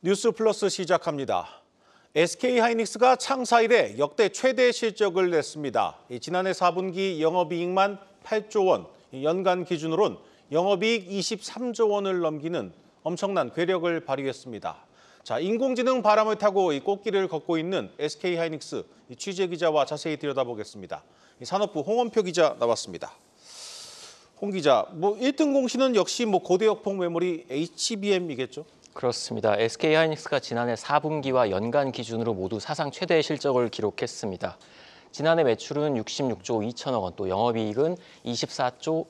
뉴스 플러스 시작합니다. SK하이닉스가 창사 이래 역대 최대 실적을 냈습니다. 지난해 4분기 영업이익만 8조 원, 연간 기준으론 영업이익 23조 원을 넘기는 엄청난 괴력을 발휘했습니다. 자, 인공지능 바람을 타고 꽃길을 걷고 있는 SK하이닉스 취재 기자와 자세히 들여다보겠습니다. 산업부 홍원표 기자 나왔습니다. 홍 기자, 1등 공신은 역시 고대역폭 메모리 HBM이겠죠? 그렇습니다. SK하이닉스가 지난해 4분기와 연간 기준으로 모두 사상 최대 실적을 기록했습니다. 지난해 매출은 66조 2천억 원, 또 영업이익은 23조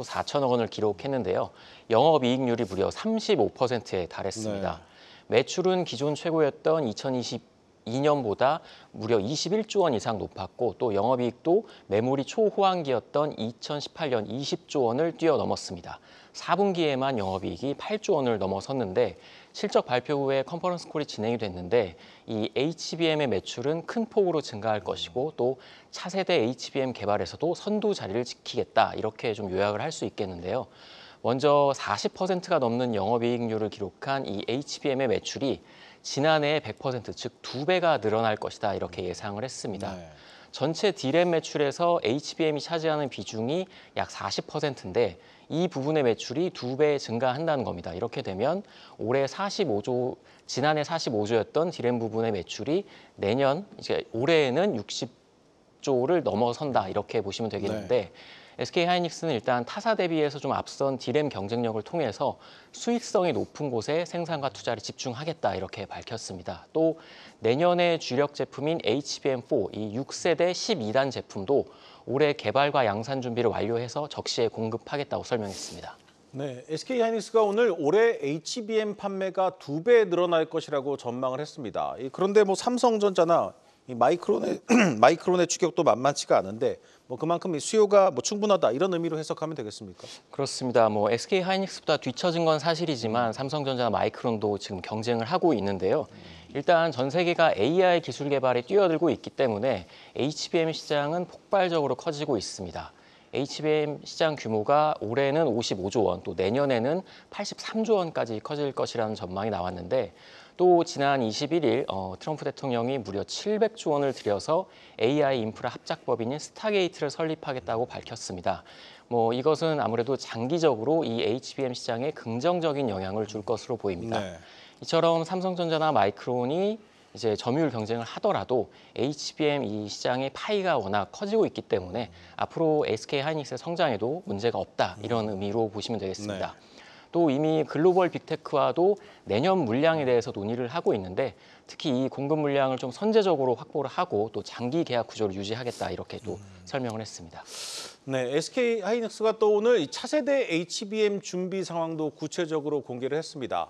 4천억 원을 기록했는데요. 영업이익률이 무려 35%에 달했습니다. 매출은 기존 최고였던 2022년보다 무려 21조 원 이상 높았고, 또 영업이익도 메모리 초호황기였던 2018년 20조 원을 뛰어넘었습니다. 4분기에만 영업이익이 8조 원을 넘어섰는데, 실적 발표 후에 컨퍼런스 콜이 진행이 됐는데 이 HBM의 매출은 큰 폭으로 증가할 것이고, 또 차세대 HBM 개발에서도 선두 자리를 지키겠다, 이렇게 좀 요약을 할 수 있겠는데요. 먼저 40%가 넘는 영업이익률을 기록한 이 HBM의 매출이 지난해의 100%, 즉 2배가 늘어날 것이다, 이렇게 예상을 했습니다. 전체 D램 매출에서 HBM이 차지하는 비중이 약 40%인데 이 부분의 매출이 2배 증가한다는 겁니다. 이렇게 되면 지난해 45조였던 D램 부분의 매출이 올해에는 60조를 넘어선다, 이렇게 보시면 되겠는데, SK하이닉스는 일단 타사 대비해서 좀 앞선 D램 경쟁력을 통해서 수익성이 높은 곳에 생산과 투자를 집중하겠다, 이렇게 밝혔습니다. 또 내년에 주력 제품인 HBM4, 이 6세대 12단 제품도 올해 개발과 양산 준비를 완료해서 적시에 공급하겠다고 설명했습니다. 네, SK하이닉스가 오늘 올해 HBM 판매가 2배 늘어날 것이라고 전망을 했습니다. 그런데 삼성전자나 마이크론의 추격도 만만치가 않은데 그만큼 수요가 충분하다, 이런 의미로 해석하면 되겠습니까? 그렇습니다. SK하이닉스보다 뒤처진 건 사실이지만 삼성전자나 마이크론도 지금 경쟁을 하고 있는데요. 일단 전 세계가 AI 기술 개발에 뛰어들고 있기 때문에 HBM 시장은 폭발적으로 커지고 있습니다. HBM 시장 규모가 올해는 55조 원, 또 내년에는 83조 원까지 커질 것이라는 전망이 나왔는데, 또 지난 21일 트럼프 대통령이 무려 700조 원을 들여서 AI 인프라 합작법인인 스타게이트를 설립하겠다고 밝혔습니다. 이것은 아무래도 장기적으로 이 HBM 시장에 긍정적인 영향을 줄 것으로 보입니다. 이처럼 삼성전자나 마이크론이 이제 점유율 경쟁을 하더라도 HBM 이 시장의 파이가 워낙 커지고 있기 때문에 앞으로 SK하이닉스의 성장에도 문제가 없다, 이런 의미로 보시면 되겠습니다. 또 이미 글로벌 빅테크와도 내년 물량에 대해서 논의를 하고 있는데, 특히 이 공급 물량을 좀 선제적으로 확보를 하고 또 장기 계약 구조를 유지하겠다, 이렇게 또 설명을 했습니다. 네, SK하이닉스가 또 오늘 이 차세대 HBM 준비 상황도 구체적으로 공개를 했습니다.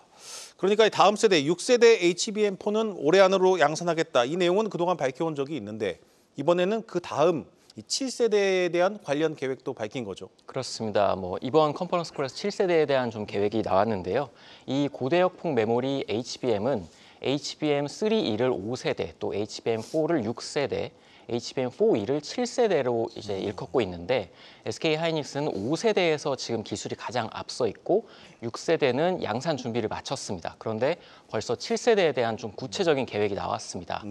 그러니까 다음 세대 6세대 HBM4는 올해 안으로 양산하겠다, 이 내용은 그동안 밝혀온 적이 있는데 이번에는 그 다음 7세대에 대한 관련 계획도 밝힌 거죠. 그렇습니다. 이번 컨퍼런스 콜에서 7세대에 대한 좀 계획이 나왔는데요. 이 고대역폭 메모리 HBM은 HBM3E를 5세대, 또 HBM4를 6세대, HBM4E를 7세대로 이제 일컫고 있는데, SK하이닉스는 5세대에서 지금 기술이 가장 앞서 있고 6세대는 양산 준비를 마쳤습니다. 그런데 벌써 7세대에 대한 좀 구체적인 계획이 나왔습니다.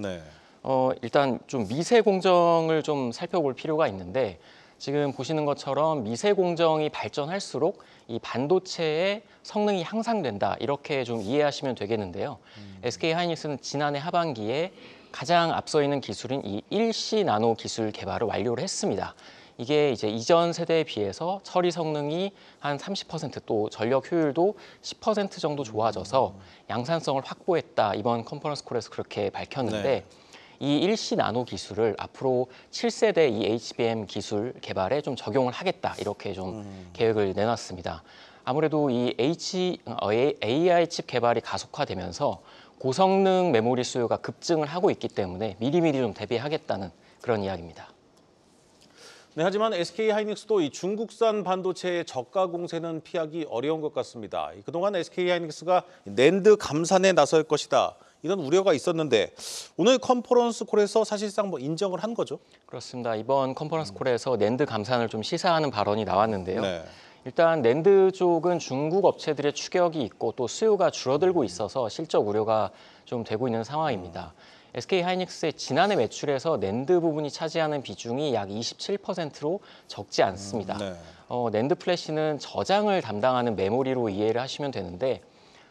일단 좀 미세 공정을 좀 살펴볼 필요가 있는데, 지금 보시는 것처럼 미세 공정이 발전할수록 이 반도체의 성능이 향상된다, 이렇게 좀 이해하시면 되겠는데요. SK하이닉스는 지난해 하반기에 가장 앞서 있는 기술인 이 1C 나노 기술 개발을 완료를 했습니다. 이게 이제 이전 세대에 비해서 처리 성능이 한 30%, 또 전력 효율도 10% 정도 좋아져서 양산성을 확보했다, 이번 컨퍼런스 콜에서 그렇게 밝혔는데, 이 1C 나노 기술을 앞으로 7세대 이 HBM 기술 개발에 좀 적용을 하겠다, 이렇게 좀 계획을 내놨습니다. 아무래도 이 AI 칩 개발이 가속화되면서 고성능 메모리 수요가 급증을 하고 있기 때문에 미리미리 좀 대비하겠다는 그런 이야기입니다. 네, 하지만 SK하이닉스도 이 중국산 반도체의 저가 공세는 피하기 어려운 것 같습니다. 그동안 SK하이닉스가 낸드 감산에 나설 것이다, 이런 우려가 있었는데 오늘 컨퍼런스 콜에서 사실상 인정을 한 거죠? 그렇습니다. 이번 컨퍼런스 콜에서 낸드 감산을 좀 시사하는 발언이 나왔는데요. 일단 낸드 쪽은 중국 업체들의 추격이 있고 또 수요가 줄어들고 있어서 실적 우려가 좀 되고 있는 상황입니다. SK하이닉스의 지난해 매출에서 낸드 부분이 차지하는 비중이 약 27%로 적지 않습니다. 네. 낸드 플래시는 저장을 담당하는 메모리로 이해를 하시면 되는데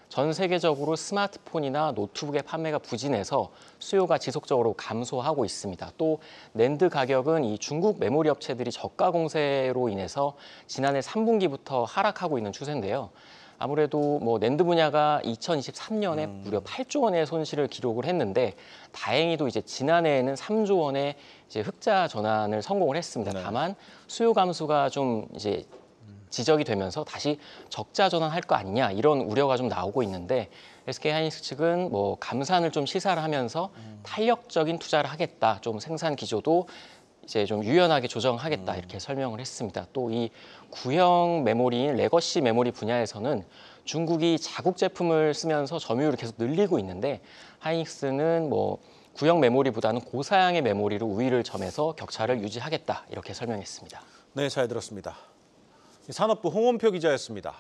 전 세계적으로 스마트폰이나 노트북의 판매가 부진해서 수요가 지속적으로 감소하고 있습니다. 또 낸드 가격은 이 중국 메모리 업체들이 저가 공세로 인해서 지난해 3분기부터 하락하고 있는 추세인데요. 아무래도 낸드 분야가 2023년에 무려 8조 원의 손실을 기록을 했는데 다행히도 이제 지난해에는 3조 원의 이제 흑자 전환을 성공을 했습니다. 네. 다만 수요 감소가 좀 이제 지적이 되면서 다시 적자 전환할 거 아니냐 이런 우려가 좀 나오고 있는데 SK하이닉스 측은 감산을 좀 시사를 하면서 탄력적인 투자를 하겠다, 좀 생산 기조도 이제 좀 유연하게 조정하겠다 이렇게 설명을 했습니다. 또 이 구형 메모리인 레거시 메모리 분야에서는 중국이 자국 제품을 쓰면서 점유율을 계속 늘리고 있는데 하이닉스는 구형 메모리보다는 고사양의 메모리로 우위를 점해서 격차를 유지하겠다 이렇게 설명했습니다. 네, 잘 들었습니다. 산업부 홍원표 기자였습니다.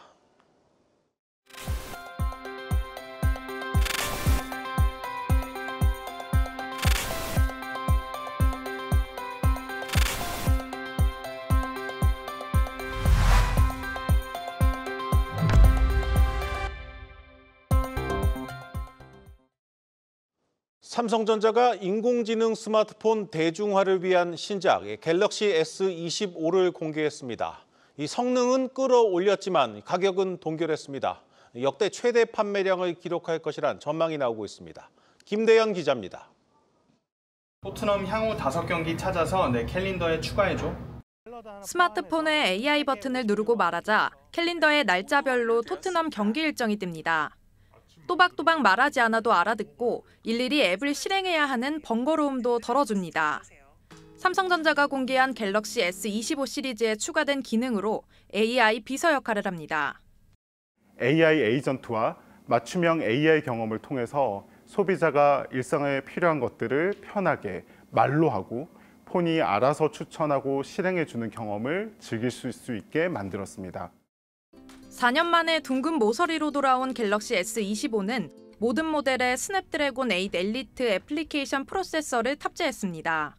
삼성전자가 인공지능 스마트폰 대중화를 위한 신작 갤럭시 S25를 공개했습니다. 이 성능은 끌어올렸지만 가격은 동결했습니다. 역대 최대 판매량을 기록할 것이란 전망이 나오고 있습니다. 김대현 기자입니다. 토트넘 향후 5경기 찾아서 내 캘린더에 추가해줘. 스마트폰의 AI 버튼을 누르고 말하자 캘린더에 날짜별로 토트넘 경기 일정이 뜹니다. 또박또박 말하지 않아도 알아듣고 일일이 앱을 실행해야 하는 번거로움도 덜어줍니다. 삼성전자가 공개한 갤럭시 S25 시리즈에 추가된 기능으로 AI 비서 역할을 합니다. AI 에이전트와 맞춤형 AI 경험을 통해서 소비자가 일상에 필요한 것들을 편하게 말로 하고 폰이 알아서 추천하고 실행해주는 경험을 즐길 수 있게 만들었습니다. 4년 만에 둥근 모서리로 돌아온 갤럭시 S25는 모든 모델에 스냅드래곤 8 엘리트 애플리케이션 프로세서를 탑재했습니다.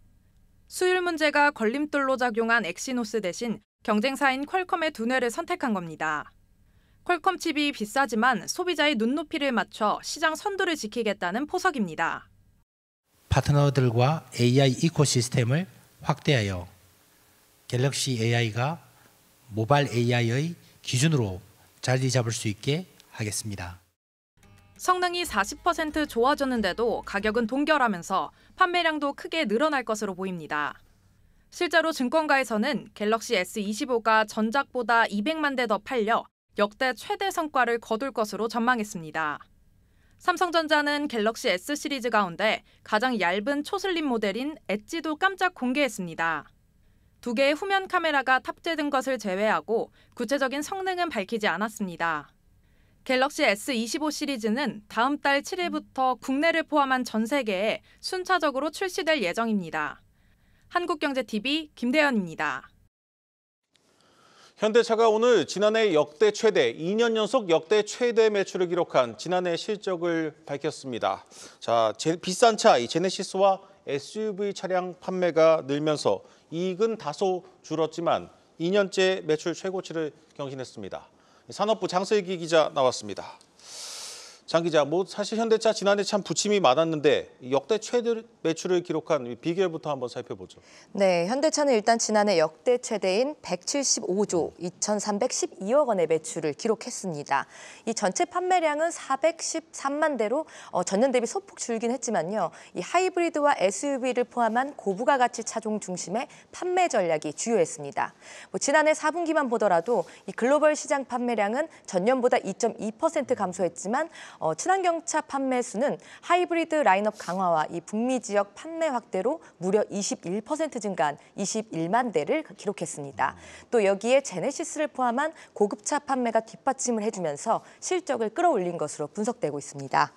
수율 문제가 걸림돌로 작용한 엑시노스 대신 경쟁사인 퀄컴의 두뇌를 선택한 겁니다. 퀄컴 칩이 비싸지만 소비자의 눈높이를 맞춰 시장 선두를 지키겠다는 포석입니다. 파트너들과 AI 이코시스템을 확대하여 갤럭시 AI가 모바일 AI의 기준으로 자리 잡을 수 있게 하겠습니다. 성능이 40% 좋아졌는데도 가격은 동결하면서 판매량도 크게 늘어날 것으로 보입니다. 실제로 증권가에서는 갤럭시 S25가 전작보다 200만 대 더 팔려 역대 최대 성과를 거둘 것으로 전망했습니다. 삼성전자는 갤럭시 S 시리즈 가운데 가장 얇은 초슬림 모델인 엣지도 깜짝 공개했습니다. 2개의 후면 카메라가 탑재된 것을 제외하고 구체적인 성능은 밝히지 않았습니다. 갤럭시 S25 시리즈는 다음 달 7일부터 국내를 포함한 전 세계에 순차적으로 출시될 예정입니다. 한국경제TV 김대현입니다. 현대차가 오늘 지난해 역대 최대, 2년 연속 역대 최대 매출을 기록한 지난해 실적을 밝혔습니다. 자, 비싼 차, 이 제네시스와 SUV 차량 판매가 늘면서 이익은 다소 줄었지만 2년째 매출 최고치를 경신했습니다. 산업부 장슬기 기자 나왔습니다. 장 기자, 사실 현대차 지난해 참 부침이 많았는데 역대 최대 매출을 기록한 비결부터 한번 살펴보죠. 네, 현대차는 일단 지난해 역대 최대인 175조 2,312억 원의 매출을 기록했습니다. 이 전체 판매량은 413만 대로 전년 대비 소폭 줄긴 했지만요. 이 하이브리드와 SUV를 포함한 고부가 가치 차종 중심의 판매 전략이 주요했습니다. 지난해 4분기만 보더라도 이 글로벌 시장 판매량은 전년보다 2.2% 감소했지만 친환경차 판매 수는 하이브리드 라인업 강화와 이 북미 지역 판매 확대로 무려 21% 증가한 21만 대를 기록했습니다. 또 여기에 제네시스를 포함한 고급차 판매가 뒷받침을 해주면서 실적을 끌어올린 것으로 분석되고 있습니다.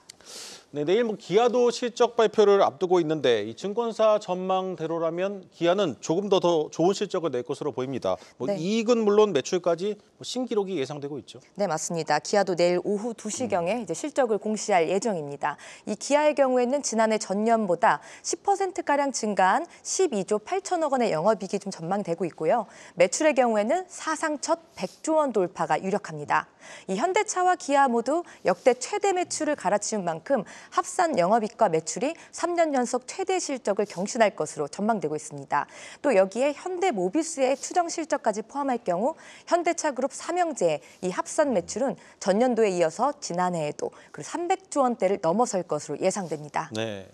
네, 내일 기아도 실적 발표를 앞두고 있는데 이 증권사 전망대로라면 기아는 조금 더 좋은 실적을 낼 것으로 보입니다. 네. 이익은 물론 매출까지 신기록이 예상되고 있죠. 네, 맞습니다. 기아도 내일 오후 2시경에 이제 실적을 공시할 예정입니다. 이 기아의 경우에는 지난해 전년보다 10%가량 증가한 12조 8천억 원의 영업이익이 좀 전망되고 있고요. 매출의 경우에는 사상 첫 100조 원 돌파가 유력합니다. 이 현대차와 기아 모두 역대 최대 매출을 갈아치운 만큼 합산 영업이익과 매출이 3년 연속 최대 실적을 경신할 것으로 전망되고 있습니다. 또 여기에 현대모비스의 추정 실적까지 포함할 경우 현대차 그룹 삼형제의 이 합산 매출은 전년도에 이어서 지난해에도 300조 원대를 넘어설 것으로 예상됩니다. 네.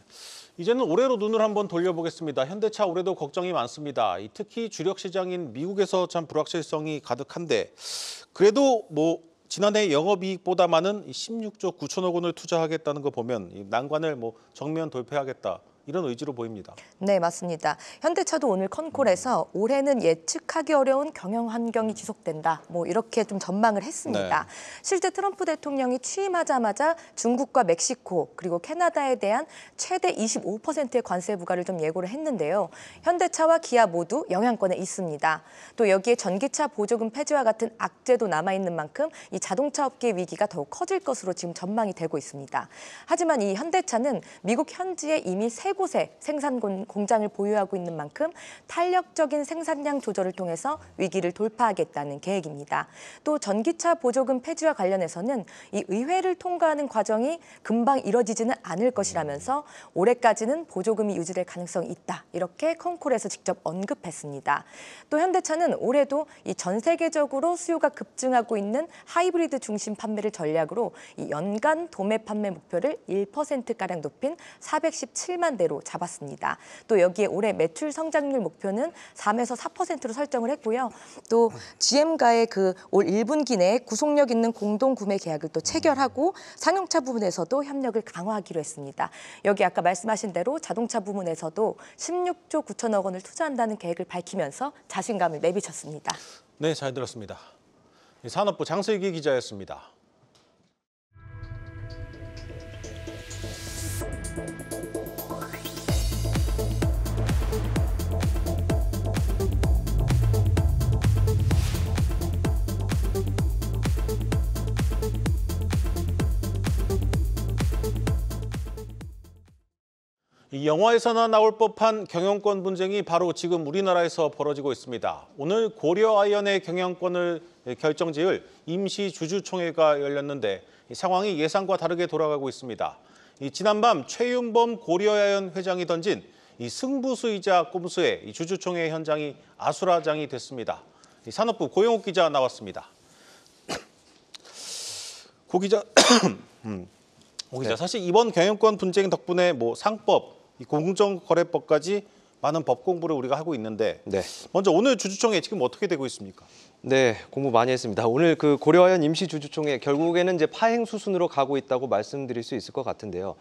이제는 올해로 눈을 한번 돌려보겠습니다. 현대차 올해도 걱정이 많습니다. 특히 주력 시장인 미국에서 참 불확실성이 가득한데 그래도 지난해 영업이익보다 많은 16조 9천억 원을 투자하겠다는 거 보면 난관을 정면 돌파하겠다. 이런 의지로 보입니다. 네, 맞습니다. 현대차도 오늘 컨콜에서 올해는 예측하기 어려운 경영 환경이 지속된다. 이렇게 좀 전망을 했습니다. 네. 실제 트럼프 대통령이 취임하자마자 중국과 멕시코 그리고 캐나다에 대한 최대 25%의 관세 부과를 좀 예고를 했는데요. 현대차와 기아 모두 영향권에 있습니다. 또 여기에 전기차 보조금 폐지와 같은 악재도 남아있는 만큼 이 자동차 업계 위기가 더욱 커질 것으로 지금 전망이 되고 있습니다. 하지만 이 현대차는 미국 현지에 이미 3곳의 생산 공장을 보유하고 있는 만큼 탄력적인 생산량 조절을 통해서 위기를 돌파하겠다는 계획입니다. 또 전기차 보조금 폐지와 관련해서는 이 의회를 통과하는 과정이 금방 이뤄지지는 않을 것이라면서 올해까지는 보조금이 유지될 가능성이 있다. 이렇게 컨콜에서 직접 언급했습니다. 또 현대차는 올해도 이 전 세계적으로 수요가 급증하고 있는 하이브리드 중심 판매를 전략으로 이 연간 도매 판매 목표를 1%가량 높인 417만 대로 잡았습니다. 또 여기에 올해 매출 성장률 목표는 3에서 4%로 설정을 했고요. 또 GM과의 올 1분기 내에 구속력 있는 공동 구매 계약을 또 체결하고 상용차 부분에서도 협력을 강화하기로 했습니다. 여기 아까 말씀하신 대로 자동차 부문에서도 16조 9천억 원을 투자한다는 계획을 밝히면서 자신감을 내비쳤습니다. 네, 잘 들었습니다. 산업부 장슬기 기자였습니다. 이 영화에서나 나올 법한 경영권 분쟁이 바로 지금 우리나라에서 벌어지고 있습니다. 오늘 고려아연의 경영권을 결정지을 임시주주총회가 열렸는데 상황이 예상과 다르게 돌아가고 있습니다. 지난밤 최윤범 고려아연 회장이 던진 승부수이자 꼼수에 주주총회 현장이 아수라장이 됐습니다. 산업부 고영욱 기자 나왔습니다. 고 기자, 사실 이번 경영권 분쟁 덕분에 상법, 공정거래법까지 많은 법 공부를 우리가 하고 있는데 먼저 오늘 주주총회 지금 어떻게 되고 있습니까? 네, 공부 많이 했습니다. 오늘 고려아연 임시주주총회 결국에는 이제 파행 수순으로 가고 있다고 말씀드릴 수 있을 것 같은데요.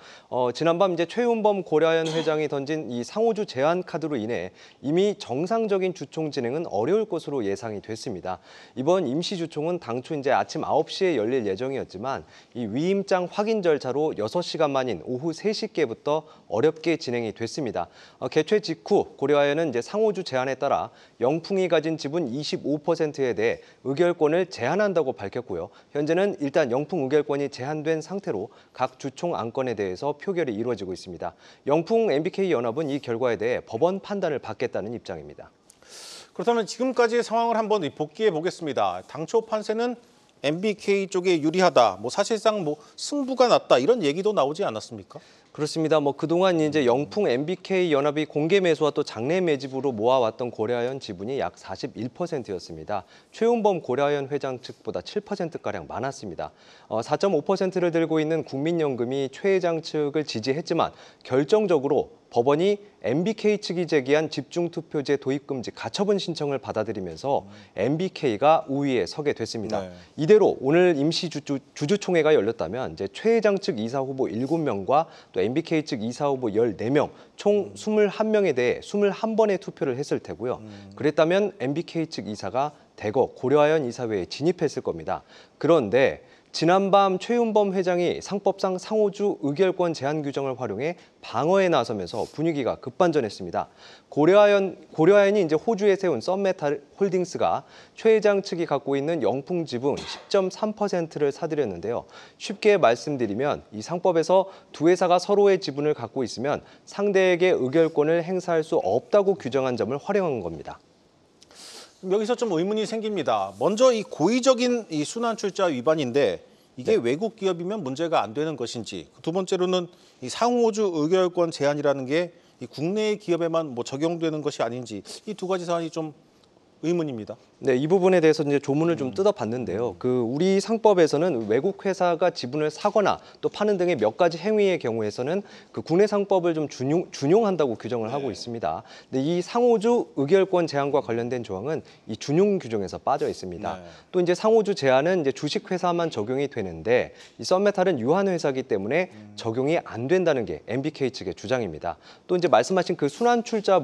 지난밤 이제 최윤범 고려아연 회장이 던진 이 상호주 제한 카드로 인해 이미 정상적인 주총 진행은 어려울 것으로 예상이 됐습니다. 이번 임시주총은 당초 이제 아침 9시에 열릴 예정이었지만 이 위임장 확인 절차로 6시간 만인 오후 3시께부터 어렵게 진행이 됐습니다. 개최 직후 고려아연은 이제 상호주 제한에 따라 영풍이 가진 지분 25%에 대해 의결권을 제한한다고 밝혔고요. 현재는 일단 영풍 의결권이 제한된 상태로 각 주총 안건에 대해서 표결이 이루어지고 있습니다. 영풍 MBK 연합은 이 결과에 대해 법원 판단을 받겠다는 입장입니다. 그렇다면 지금까지의 상황을 한번 복기해 보겠습니다. 당초 판세는 MBK 쪽에 유리하다, 사실상 승부가 났다 이런 얘기도 나오지 않았습니까? 그렇습니다. 그동안 이제 영풍 MBK 연합이 공개 매수와 또 장내 매집으로 모아왔던 고려아연 지분이 약 41%였습니다. 최윤범 고려아연 회장 측보다 7%가량 많았습니다. 4.5%를 들고 있는 국민연금이 최 회장 측을 지지했지만 결정적으로 법원이 MBK 측이 제기한 집중투표제 도입금지 가처분 신청을 받아들이면서 MBK가 우위에 서게 됐습니다. 네. 이대로 오늘 임시주주총회가 열렸다면 이제 최 회장 측 이사 후보 7명과 또 MBK 측 이사 후보 14명, 총 21명에 대해 21번의 투표를 했을 테고요. 그랬다면 MBK 측 이사가 대거 고려아연 이사회에 진입했을 겁니다. 그런데 지난밤 최윤범 회장이 상법상 상호주 의결권 제한 규정을 활용해 방어에 나서면서 분위기가 급반전했습니다. 고려아연이 이제 호주에 세운 썬메탈 홀딩스가 최 회장 측이 갖고 있는 영풍 지분 10.3%를 사들였는데요. 쉽게 말씀드리면 이 상법에서 두 회사가 서로의 지분을 갖고 있으면 상대에게 의결권을 행사할 수 없다고 규정한 점을 활용한 겁니다. 여기서 좀 의문이 생깁니다. 먼저 이 고의적인 이 순환출자 위반인데 이게 외국 기업이면 문제가 안 되는 것인지, 두 번째로는 이 상호주 의결권 제한이라는 게 이 국내의 기업에만 뭐 적용되는 것이 아닌지, 이 두 가지 사안이 좀 의문입니다. 네, 이 부분에 대해서 이제 조문을 좀 뜯어봤는데요. 우리 상법에서는 외국 회사가 지분을 사거나 또 파는 등의 몇 가지 행위의 경우에서는 국내 상법을 좀 준용한다고 규정을 하고 있습니다. 근데 이 상호주 의결권 제한과 관련된 조항은 이 준용 규정에서 빠져 있습니다. 또 이제 상호주 제한은 이제 주식 회사만 적용이 되는데 이 썬메탈은 유한 회사이기 때문에 적용이 안 된다는 게 MBK 측의 주장입니다. 또 이제 말씀하신 순환 출자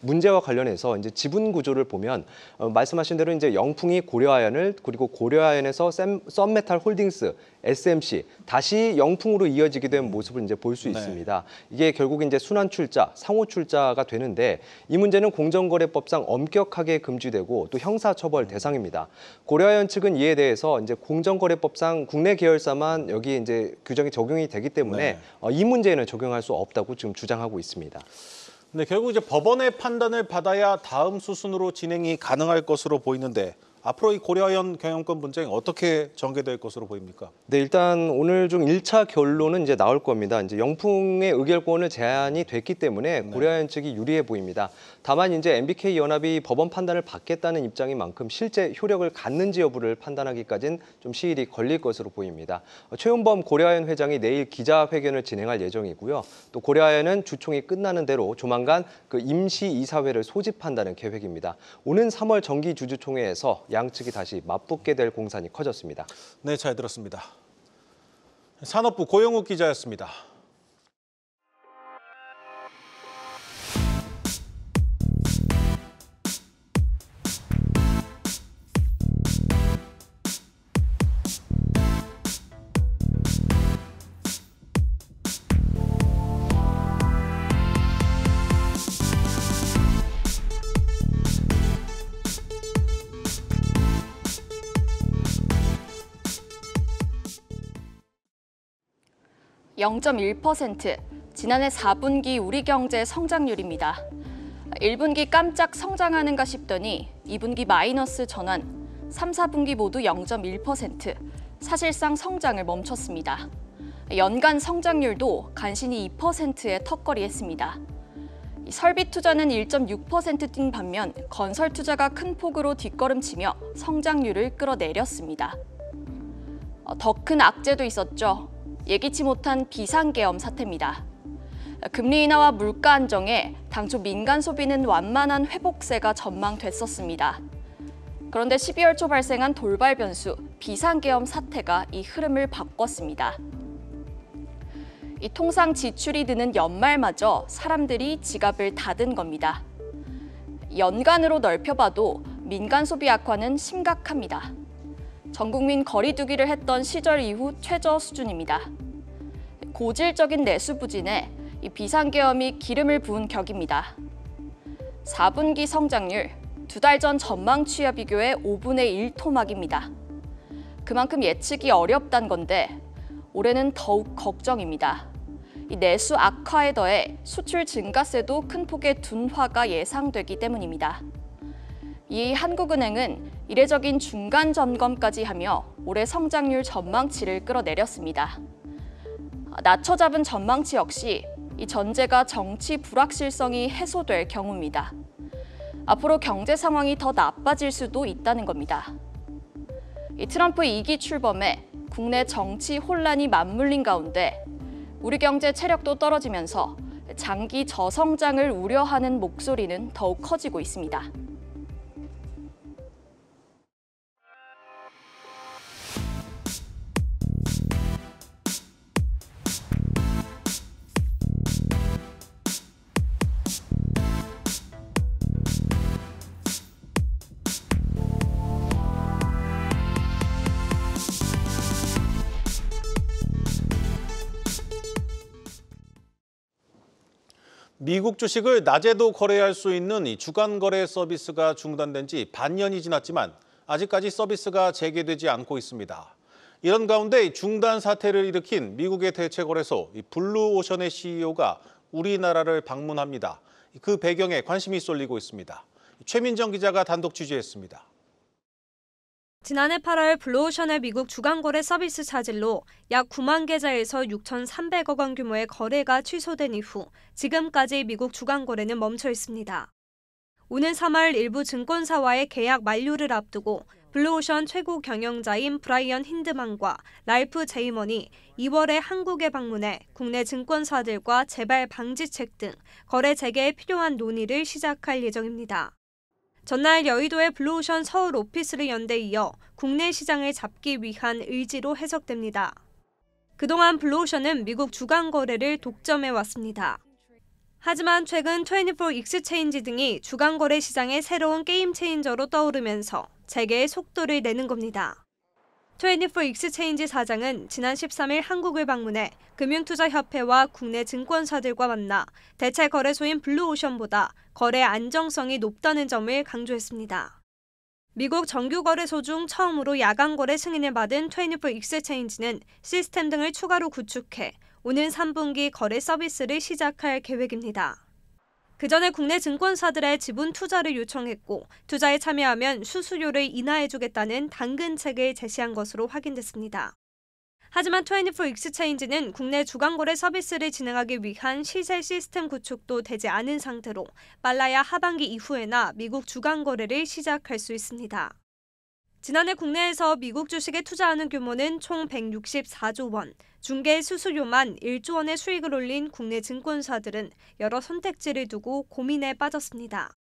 문제와 관련해서 이제 지분 구조를 보면 말씀하신 대로 이제 영풍이 고려아연을, 그리고 고려아연에서 썬메탈 홀딩스, SMC 다시 영풍으로 이어지게 된 모습을 이제 볼 수 있습니다. 이게 결국 이제 순환 출자, 상호 출자가 되는데 이 문제는 공정거래법상 엄격하게 금지되고 또 형사처벌 대상입니다. 고려아연 측은 이에 대해서 이제 공정거래법상 국내 계열사만 여기에 이제 규정이 적용이 되기 때문에 이 문제에는 적용할 수 없다고 지금 주장하고 있습니다. 네, 결국 이제 법원의 판단을 받아야 다음 수순으로 진행이 가능할 것으로 보이는데 앞으로 이 고려아연 경영권 분쟁이 어떻게 전개될 것으로 보입니까? 네, 일단 오늘 중 1차 결론은 이제 나올 겁니다. 이제 영풍의 의결권을 제한이 됐기 때문에 고려아연 측이 유리해 보입니다. 다만 이제 MBK 연합이 법원 판단을 받겠다는 입장인 만큼 실제 효력을 갖는지 여부를 판단하기까지는 좀 시일이 걸릴 것으로 보입니다. 최윤범 고려아연 회장이 내일 기자회견을 진행할 예정이고요. 또 고려아연은 주총이 끝나는 대로 조만간 임시 이사회를 소집한다는 계획입니다. 오는 3월 정기 주주총회에서 양측이 다시 맞붙게 될 공산이 커졌습니다. 네, 잘 들었습니다. 산업부 고영욱 기자였습니다. (0.1%) 지난해 4분기 우리 경제 성장률입니다. 1분기 깜짝 성장하는가 싶더니 2분기 마이너스 전환, 3, 4분기 모두 0.1%, 사실상 성장을 멈췄습니다. 연간 성장률도 간신히 2%에 턱걸이했습니다. 설비 투자는 1.6% 뛴 반면 건설 투자가 큰 폭으로 뒷걸음치며 성장률을 끌어내렸습니다. 더 큰 악재도 있었죠. 예기치 못한 비상계엄 사태입니다. 금리 인하와 물가 안정에 당초 민간 소비는 완만한 회복세가 전망됐었습니다. 그런데 12월 초 발생한 돌발 변수, 비상계엄 사태가 이 흐름을 바꿨습니다. 이 통상 지출이 드는 연말마저 사람들이 지갑을 닫은 겁니다. 연간으로 넓혀봐도 민간 소비 악화는 심각합니다. 전 국민 거리두기를 했던 시절 이후 최저 수준입니다. 고질적인 내수 부진에 이 비상계엄이 기름을 부은 격입니다. 4분기 성장률, 2달 전 전망치와 비교해 5분의 1 토막입니다. 그만큼 예측이 어렵단 건데 올해는 더욱 걱정입니다. 이 내수 악화에 더해 수출 증가세도 큰 폭의 둔화가 예상되기 때문입니다. 이 한국은행은 이례적인 중간 점검까지 하며 올해 성장률 전망치를 끌어내렸습니다. 낮춰 잡은 전망치 역시 이 전제가 정치 불확실성이 해소될 경우입니다. 앞으로 경제 상황이 더 나빠질 수도 있다는 겁니다. 이 트럼프 2기 출범에 국내 정치 혼란이 맞물린 가운데 우리 경제 체력도 떨어지면서 장기 저성장을 우려하는 목소리는 더욱 커지고 있습니다. 미국 주식을 낮에도 거래할 수 있는 이 주간 거래 서비스가 중단된 지 반년이 지났지만 아직까지 서비스가 재개되지 않고 있습니다. 이런 가운데 중단 사태를 일으킨 미국의 대체 거래소 블루오션의 CEO가 우리나라를 방문합니다. 그 배경에 관심이 쏠리고 있습니다. 최민정 기자가 단독 취재했습니다. 지난해 8월 블루오션의 미국 주간거래 서비스 차질로 약 9만 계좌에서 6,300억 원 규모의 거래가 취소된 이후 지금까지 미국 주간거래는 멈춰 있습니다. 오는 3월 일부 증권사와의 계약 만료를 앞두고 블루오션 최고 경영자인 브라이언 힌드만과 랄프 제이먼이 2월에 한국에 방문해 국내 증권사들과 재발 방지책 등 거래 재개에 필요한 논의를 시작할 예정입니다. 전날 여의도의 블루오션 서울 오피스를 연 데 이어 국내 시장을 잡기 위한 의지로 해석됩니다. 그동안 블루오션은 미국 주간 거래를 독점해 왔습니다. 하지만 최근 24 익스체인지 등이 주간 거래 시장의 새로운 게임 체인저로 떠오르면서 재개의 속도를 내는 겁니다. 24 익스체인지 사장은 지난 13일 한국을 방문해 금융투자협회와 국내 증권사들과 만나 대체 거래소인 블루오션보다 거래 안정성이 높다는 점을 강조했습니다. 미국 정규 거래소 중 처음으로 야간 거래 승인을 받은 24 익스체인지는 시스템 등을 추가로 구축해 오는 3분기 거래 서비스를 시작할 계획입니다. 그 전에 국내 증권사들의 지분 투자를 요청했고 투자에 참여하면 수수료를 인하해주겠다는 당근책을 제시한 것으로 확인됐습니다. 하지만 24 익스체인지는 국내 주간거래 서비스를 진행하기 위한 시세 시스템 구축도 되지 않은 상태로 빨라야 하반기 이후에나 미국 주간거래를 시작할 수 있습니다. 지난해 국내에서 미국 주식에 투자하는 규모는 총 164조 원, 중개 수수료만 1조 원의 수익을 올린 국내 증권사들은 여러 선택지를 두고 고민에 빠졌습니다.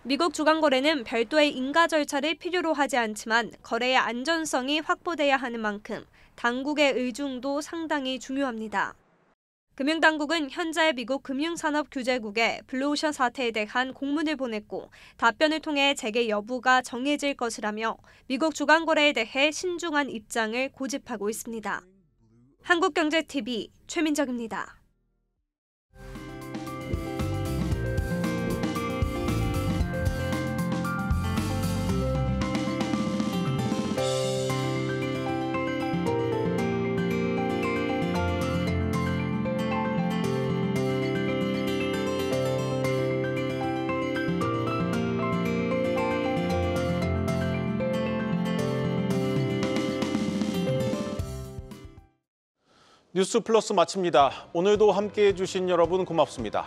미국 주간거래는 별도의 인가 절차를 필요로 하지 않지만 거래의 안전성이 확보돼야 하는 만큼 당국의 의중도 상당히 중요합니다. 금융당국은 현재 미국 금융산업규제국에 블루오션 사태에 대한 공문을 보냈고 답변을 통해 재개 여부가 정해질 것이라며 미국 주간거래에 대해 신중한 입장을 고집하고 있습니다. 한국경제TV 최민정입니다. 뉴스 플러스 마칩니다. 오늘도 함께해 주신 여러분 고맙습니다.